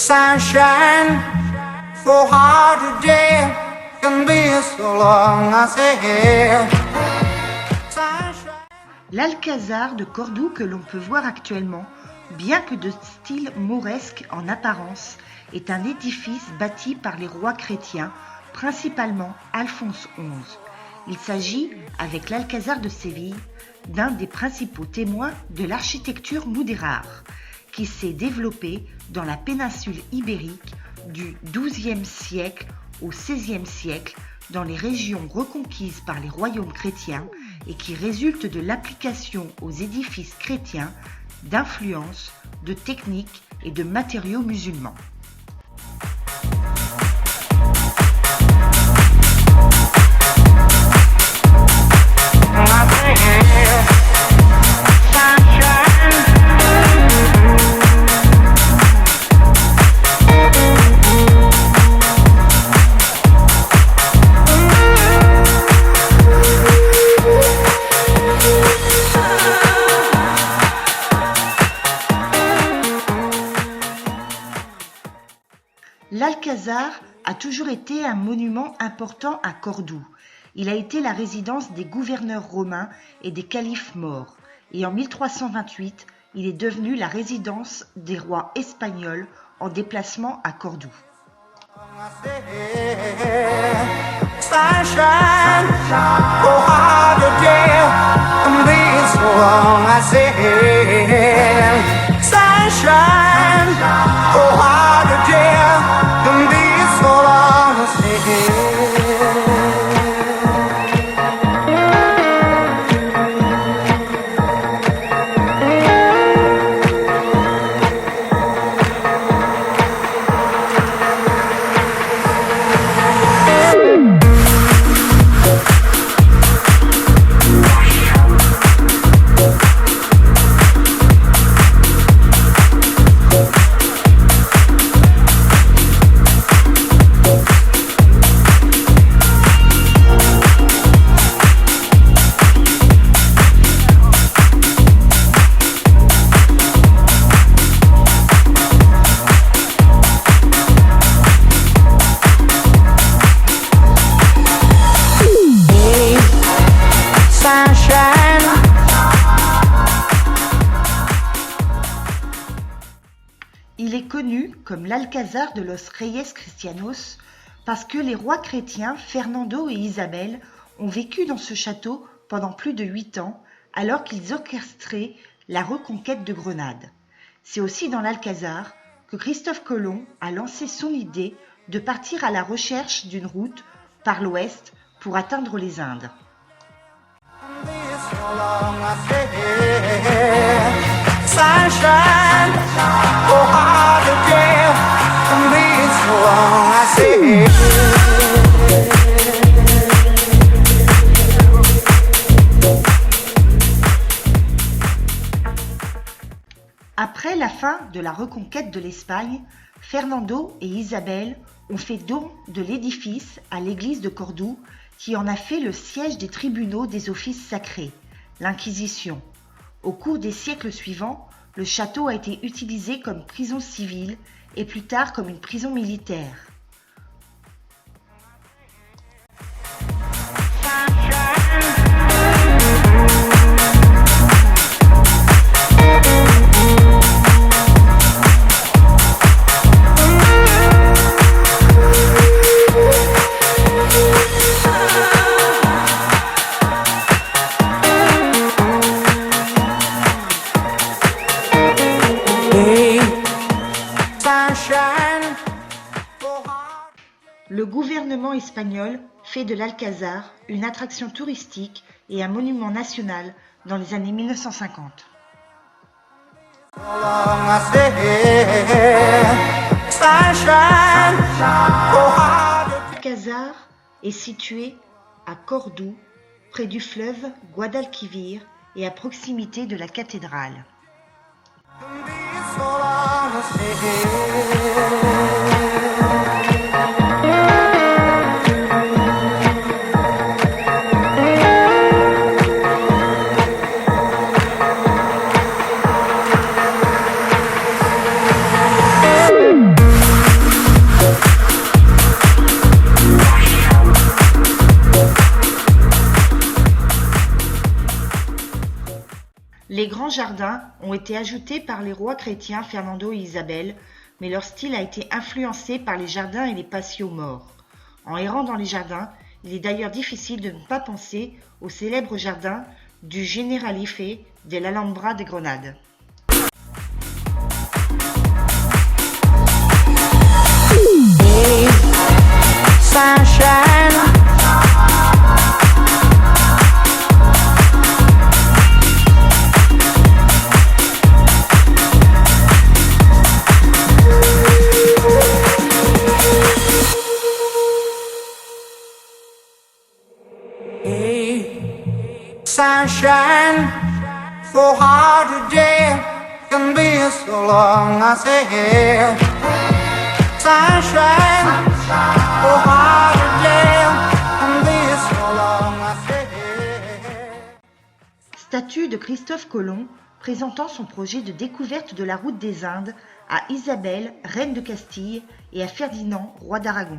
sunshine, so hard to day can be so long as ahead. L'Alcazar de Cordoue que l'on peut voir actuellement, bien que de style mauresque en apparence, est un édifice bâti par les rois chrétiens, principalement Alphonse XI. Il s'agit, avec l'Alcazar de Séville, d'un des principaux témoins de l'architecture mudéjar, qui s'est développée dans la péninsule ibérique du XIIe siècle au XVIe siècle dans les régions reconquises par les royaumes chrétiens et qui résulte de l'application aux édifices chrétiens d'influences, de techniques et de matériaux musulmans. L'Alcazar a toujours été un monument important à Cordoue. Il a été la résidence des gouverneurs romains et des califes morts. Et en 1328, il est devenu la résidence des rois espagnols en déplacement à Cordoue. Il est connu comme l'Alcazar de los Reyes Cristianos parce que les rois chrétiens Fernando et Isabelle ont vécu dans ce château pendant plus de 8 ans alors qu'ils orchestraient la reconquête de Grenade. C'est aussi dans l'Alcazar que Christophe Colomb a lancé son idée de partir à la recherche d'une route par l'ouest pour atteindre les Indes. Après la fin de la reconquête de l'Espagne, Fernando et Isabelle ont fait don de l'édifice à l'église de Cordoue qui en a fait le siège des tribunaux des offices sacrés, l'Inquisition. Au cours des siècles suivants, le château a été utilisé comme prison civile et plus tard comme une prison militaire. Le gouvernement espagnol fait de l'Alcazar une attraction touristique et un monument national dans les années 1950. L'Alcazar est situé à Cordoue, près du fleuve Guadalquivir et à proximité de la cathédrale. grands jardins ont été ajoutés par les rois chrétiens Fernando et Isabelle, mais leur style a été influencé par les jardins et les patios morts. En errant dans les jardins, il est d'ailleurs difficile de ne pas penser au célèbre jardin du Generalife de l'Alhambra de Grenade. Hey, sunshine. Sunshine, so hard to day can be so long. I say, hey, sunshine, so hard to day can be so long. I say, hey. Statue de Christophe Colomb présentant son projet de découverte de la route des Indes à Isabelle, reine de Castille, et à Ferdinand, roi d'Aragon.